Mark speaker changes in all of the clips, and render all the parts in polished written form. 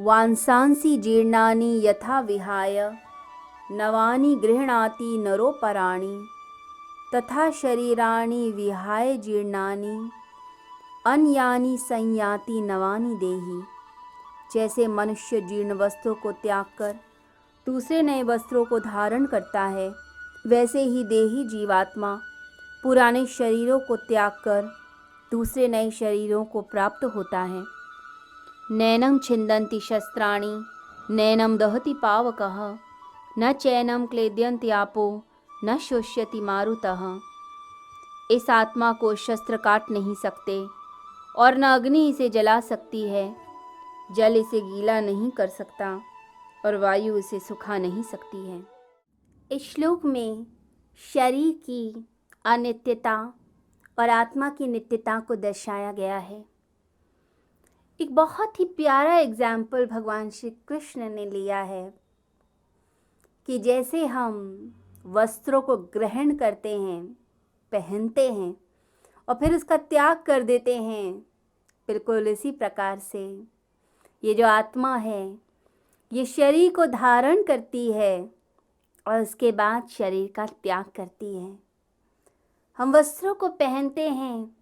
Speaker 1: वांसांसि जीर्णानि यथा विहाय नवानि गृह्णाति नरोपराणि तथा शरीराणि विहाय जीर्णानि अन्यानि संयाति नवानि देहि। जैसे मनुष्य जीर्ण वस्त्रों को त्याग कर दूसरे नए वस्त्रों को धारण करता है, वैसे ही देही जीवात्मा पुराने शरीरों को त्याग कर दूसरे नए शरीरों को प्राप्त होता है। नैनं छिन्दन्ति शस्त्राणि नैनं दहति पावकः न चैनं क्लेद्यन्ति आपो न शोष्यति मारुतः। इस आत्मा को शस्त्र काट नहीं सकते और न अग्नि इसे जला सकती है। जल इसे गीला नहीं कर सकता और वायु इसे सुखा नहीं सकती है। इस श्लोक में शरीर की अनित्यता और आत्मा की नित्यता को दर्शाया गया है। एक बहुत ही प्यारा एग्जाम्पल भगवान श्री कृष्ण ने लिया है कि जैसे हम वस्त्रों को ग्रहण करते हैं, पहनते हैं और फिर उसका त्याग कर देते हैं, बिल्कुल इसी प्रकार से ये जो आत्मा है ये शरीर को धारण करती है और उसके बाद शरीर का त्याग करती है। हम वस्त्रों को पहनते हैं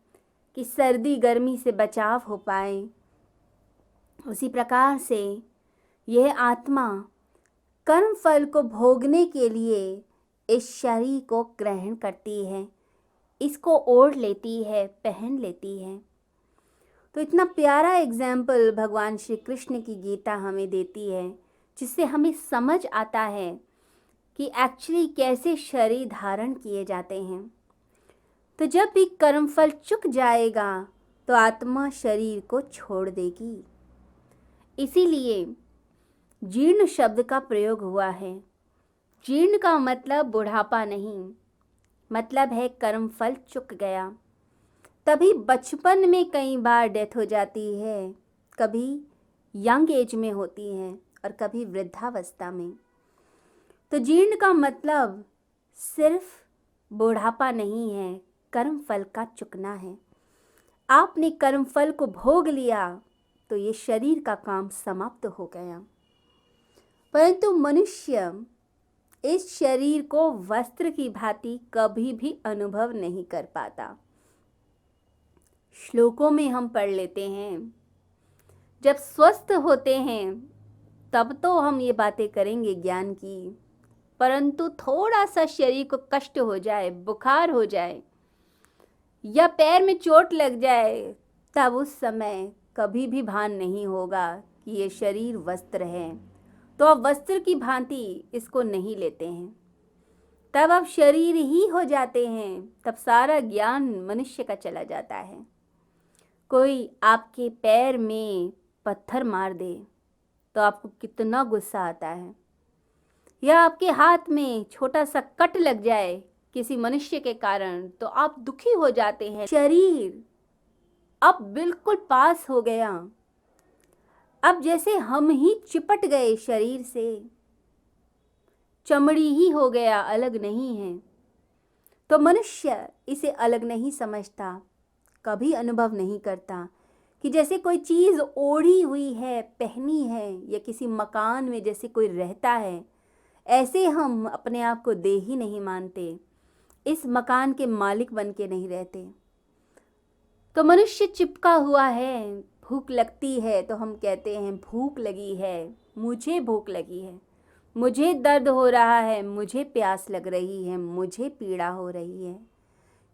Speaker 1: कि सर्दी गर्मी से बचाव हो पाए, उसी प्रकार से यह आत्मा कर्म फल को भोगने के लिए इस शरीर को ग्रहण करती है, इसको ओढ़ लेती है, पहन लेती है। तो इतना प्यारा एग्जाम्पल भगवान श्री कृष्ण की गीता हमें देती है, जिससे हमें समझ आता है कि एक्चुअली कैसे शरीर धारण किए जाते हैं। तो जब भी कर्मफल चुक जाएगा तो आत्मा शरीर को छोड़ देगी। इसीलिए जीर्ण शब्द का प्रयोग हुआ है। जीर्ण का मतलब बुढ़ापा नहीं, मतलब है कर्मफल चुक गया। तभी बचपन में कई बार डेथ हो जाती है, कभी यंग एज में होती है और कभी वृद्धावस्था में। तो जीर्ण का मतलब सिर्फ बुढ़ापा नहीं है, कर्मफल का चुकना है। आपने कर्मफल को भोग लिया तो ये शरीर का काम समाप्त हो गया। परंतु मनुष्य इस शरीर को वस्त्र की भांति कभी भी अनुभव नहीं कर पाता। श्लोकों में हम पढ़ लेते हैं, जब स्वस्थ होते हैं तब तो हम ये बातें करेंगे ज्ञान की, परंतु थोड़ा सा शरीर को कष्ट हो जाए, बुखार हो जाए या पैर में चोट लग जाए, तब उस समय कभी भी भान नहीं होगा कि ये शरीर वस्त्र है। तो अब वस्त्र की भांति इसको नहीं लेते हैं, तब अब शरीर ही हो जाते हैं, तब सारा ज्ञान मनुष्य का चला जाता है। कोई आपके पैर में पत्थर मार दे तो आपको कितना गुस्सा आता है, या आपके हाथ में छोटा सा कट लग जाए किसी मनुष्य के कारण तो आप दुखी हो जाते हैं। शरीर अब बिल्कुल पास हो गया, अब जैसे हम ही चिपट गए शरीर से, चमड़ी ही हो गया, अलग नहीं है। तो मनुष्य इसे अलग नहीं समझता, कभी अनुभव नहीं करता कि जैसे कोई चीज़ ओढ़ी हुई है, पहनी है, या किसी मकान में जैसे कोई रहता है, ऐसे हम अपने आप को देही नहीं मानते, इस मकान के मालिक बन के नहीं रहते। तो मनुष्य चिपका हुआ है। भूख लगती है तो हम कहते हैं भूख लगी है, मुझे भूख लगी है, मुझे दर्द हो रहा है, मुझे प्यास लग रही है, मुझे पीड़ा हो रही है।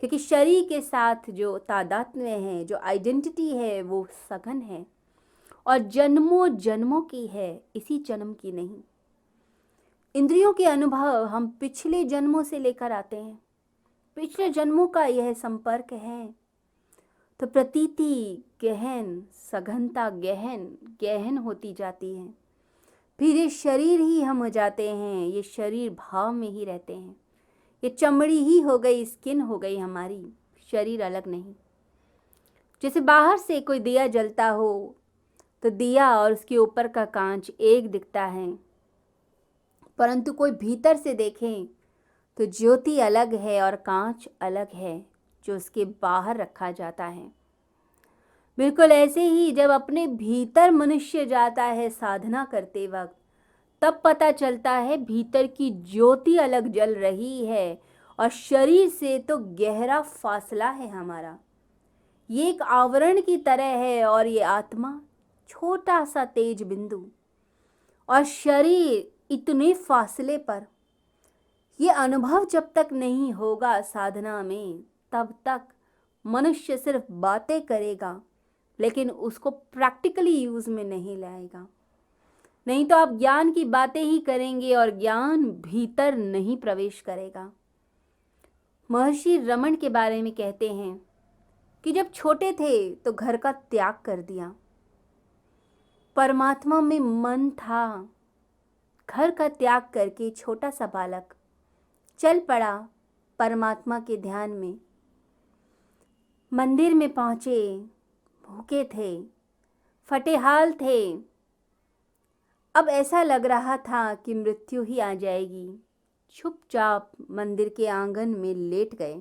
Speaker 1: क्योंकि शरीर के साथ जो तादात्म्य है, जो आइडेंटिटी है, वो सघन है और जन्मों जन्मों की है, इसी जन्म की नहीं। इंद्रियों के अनुभव हम पिछले जन्मों से लेकर आते हैं, पिछले जन्मों का यह संपर्क है। तो प्रतीति गहन, सघनता गहन गहन होती जाती है। फिर ये शरीर ही हम हो जाते हैं, ये शरीर भाव में ही रहते हैं। ये चमड़ी ही हो गई, स्किन हो गई हमारी, शरीर अलग नहीं। जैसे बाहर से कोई दिया जलता हो तो दिया और उसके ऊपर का कांच एक दिखता है, परंतु कोई भीतर से देखें तो ज्योति अलग है और कांच अलग है जो उसके बाहर रखा जाता है। बिल्कुल ऐसे ही जब अपने भीतर मनुष्य जाता है साधना करते वक्त, तब पता चलता है भीतर की ज्योति अलग जल रही है और शरीर से तो गहरा फासला है हमारा। ये एक आवरण की तरह है और ये आत्मा छोटा सा तेज बिंदु और शरीर इतने फासले पर। ये अनुभव जब तक नहीं होगा साधना में, तब तक मनुष्य सिर्फ बातें करेगा लेकिन उसको प्रैक्टिकली यूज में नहीं लाएगा। नहीं तो आप ज्ञान की बातें ही करेंगे और ज्ञान भीतर नहीं प्रवेश करेगा। महर्षि रमन के बारे में कहते हैं कि जब छोटे थे तो घर का त्याग कर दिया, परमात्मा में मन था। घर का त्याग करके छोटा सा बालक चल पड़ा परमात्मा के ध्यान में। मंदिर में पहुंचे, भूखे थे, फटेहाल थे। अब ऐसा लग रहा था कि मृत्यु ही आ जाएगी। चुपचाप मंदिर के आंगन में लेट गए।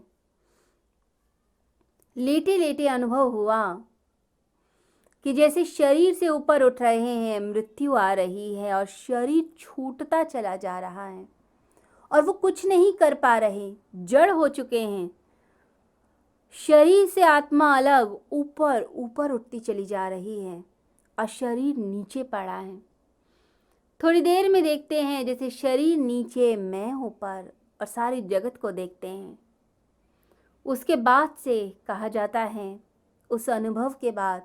Speaker 1: लेटे लेटे अनुभव हुआ कि जैसे शरीर से ऊपर उठ रहे हैं, मृत्यु आ रही है और शरीर छूटता चला जा रहा है और वो कुछ नहीं कर पा रहे, जड़ हो चुके हैं। शरीर से आत्मा अलग ऊपर ऊपर उठती चली जा रही है और शरीर नीचे पड़ा है। थोड़ी देर में देखते हैं जैसे शरीर नीचे, मैं ऊपर और सारी जगत को देखते हैं। उसके बाद से कहा जाता है, उस अनुभव के बाद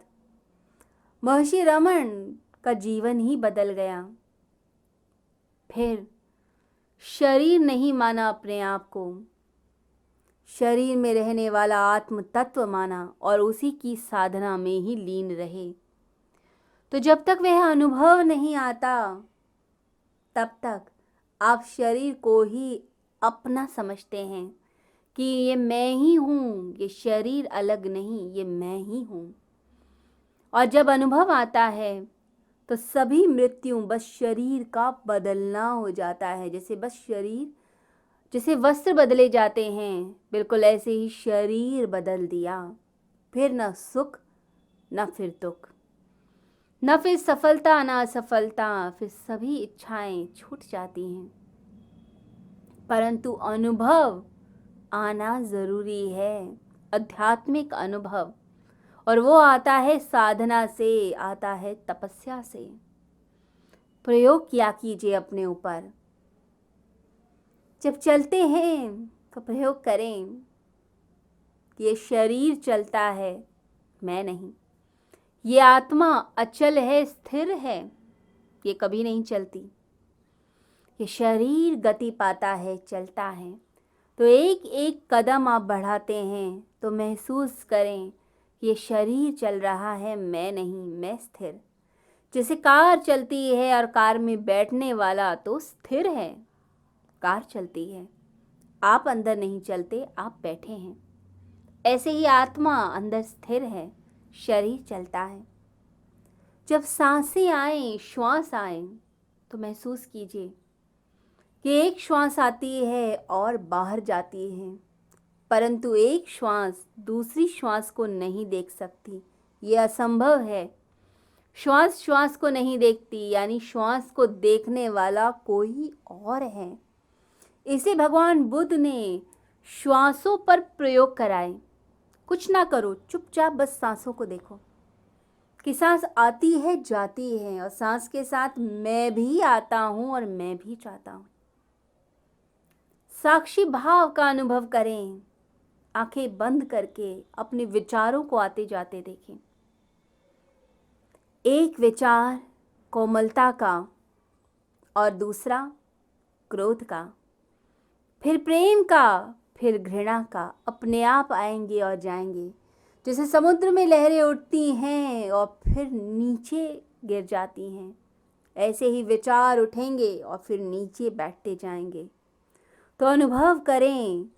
Speaker 1: महर्षि रमन का जीवन ही बदल गया। फिर शरीर नहीं माना अपने आप को, शरीर में रहने वाला आत्म तत्व माना और उसी की साधना में ही लीन रहे। तो जब तक वह अनुभव नहीं आता, तब तक आप शरीर को ही अपना समझते हैं कि ये मैं ही हूँ, ये शरीर अलग नहीं, ये मैं ही हूँ। और जब अनुभव आता है तो सभी मृत्यु बस शरीर का बदलना हो जाता है। जैसे वस्त्र बदले जाते हैं, बिल्कुल ऐसे ही शरीर बदल दिया। फिर न सुख न फिर दुख, न फिर सफलता न असफलता, फिर सभी इच्छाएं छूट जाती हैं। परंतु अनुभव आना जरूरी है, आध्यात्मिक अनुभव, और वो आता है साधना से, आता है तपस्या से। प्रयोग किया कीजिए अपने ऊपर। जब चलते हैं तो प्रयोग करें कि ये शरीर चलता है, मैं नहीं। ये आत्मा अचल है, स्थिर है, ये कभी नहीं चलती। ये शरीर गति पाता है, चलता है। तो एक एक कदम आप बढ़ाते हैं तो महसूस करें ये शरीर चल रहा है, मैं नहीं, मैं स्थिर। जैसे कार चलती है और कार में बैठने वाला तो स्थिर है, कार चलती है, आप अंदर नहीं चलते, आप बैठे हैं। ऐसे ही आत्मा अंदर स्थिर है, शरीर चलता है। जब सांसें आए, श्वास आए, तो महसूस कीजिए कि एक श्वास आती है और बाहर जाती है, परंतु एक श्वास दूसरी श्वास को नहीं देख सकती, ये असंभव है। श्वास श्वास को नहीं देखती, यानी श्वास को देखने वाला कोई और है। इसे भगवान बुद्ध ने श्वासों पर प्रयोग कराए। कुछ ना करो, चुपचाप बस सांसों को देखो कि सांस आती है, जाती है, और सांस के साथ मैं भी आता हूं और मैं भी जाता हूं। साक्षी भाव का अनुभव करें, आंखें बंद करके अपने विचारों को आते जाते देखें। एक विचार कोमलता का और दूसरा क्रोध का, फिर प्रेम का, फिर घृणा का, अपने आप आएंगे और जाएंगे। जैसे समुद्र में लहरें उठती हैं और फिर नीचे गिर जाती हैं, ऐसे ही विचार उठेंगे और फिर नीचे बैठते जाएंगे। तो अनुभव करें,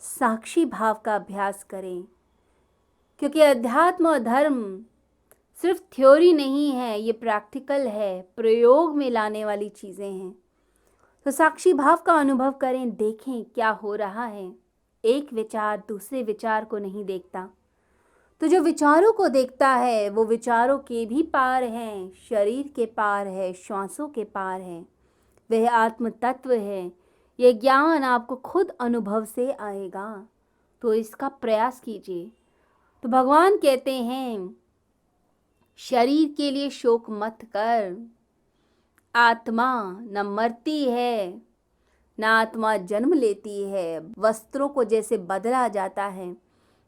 Speaker 1: साक्षी भाव का अभ्यास करें, क्योंकि अध्यात्म और धर्म सिर्फ थ्योरी नहीं है, ये प्रैक्टिकल है, प्रयोग में लाने वाली चीज़ें हैं। तो साक्षी भाव का अनुभव करें, देखें क्या हो रहा है। एक विचार दूसरे विचार को नहीं देखता, तो जो विचारों को देखता है वो विचारों के भी पार हैं, शरीर के पार है, श्वासों के पार है। वह आत्म तत्व है। यह ज्ञान आपको खुद अनुभव से आएगा, तो इसका प्रयास कीजिए। तो भगवान कहते हैं, शरीर के लिए शोक मत कर। आत्मा न मरती है, न आत्मा जन्म लेती है। वस्त्रों को जैसे बदला जाता है,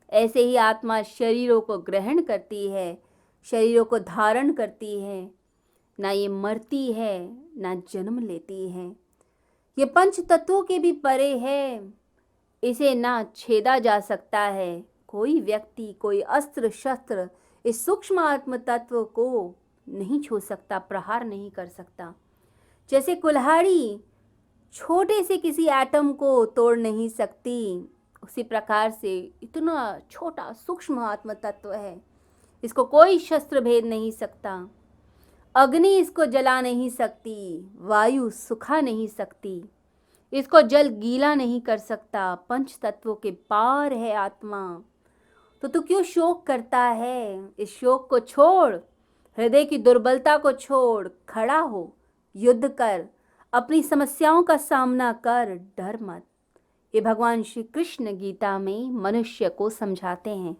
Speaker 1: ऐसे ही आत्मा शरीरों को ग्रहण करती है, शरीरों को धारण करती है। ना ये मरती है, ना जन्म लेती है। ये पंच तत्वों के भी परे है। इसे ना छेदा जा सकता है। कोई व्यक्ति, कोई अस्त्र शस्त्र इस सूक्ष्म आत्म तत्व को नहीं छू सकता, प्रहार नहीं कर सकता। जैसे कुल्हाड़ी छोटे से किसी एटम को तोड़ नहीं सकती, उसी प्रकार से इतना छोटा सूक्ष्म आत्म तत्व है, इसको कोई शस्त्र भेद नहीं सकता। अग्नि इसको जला नहीं सकती, वायु सुखा नहीं सकती, इसको जल गीला नहीं कर सकता। पंच तत्वों के पार है आत्मा। तो तू क्यों शोक करता है? इस शोक को छोड़, हृदय की दुर्बलता को छोड़, खड़ा हो, युद्ध कर, अपनी समस्याओं का सामना कर, डर मत। ये भगवान श्री कृष्ण गीता में मनुष्य को समझाते हैं।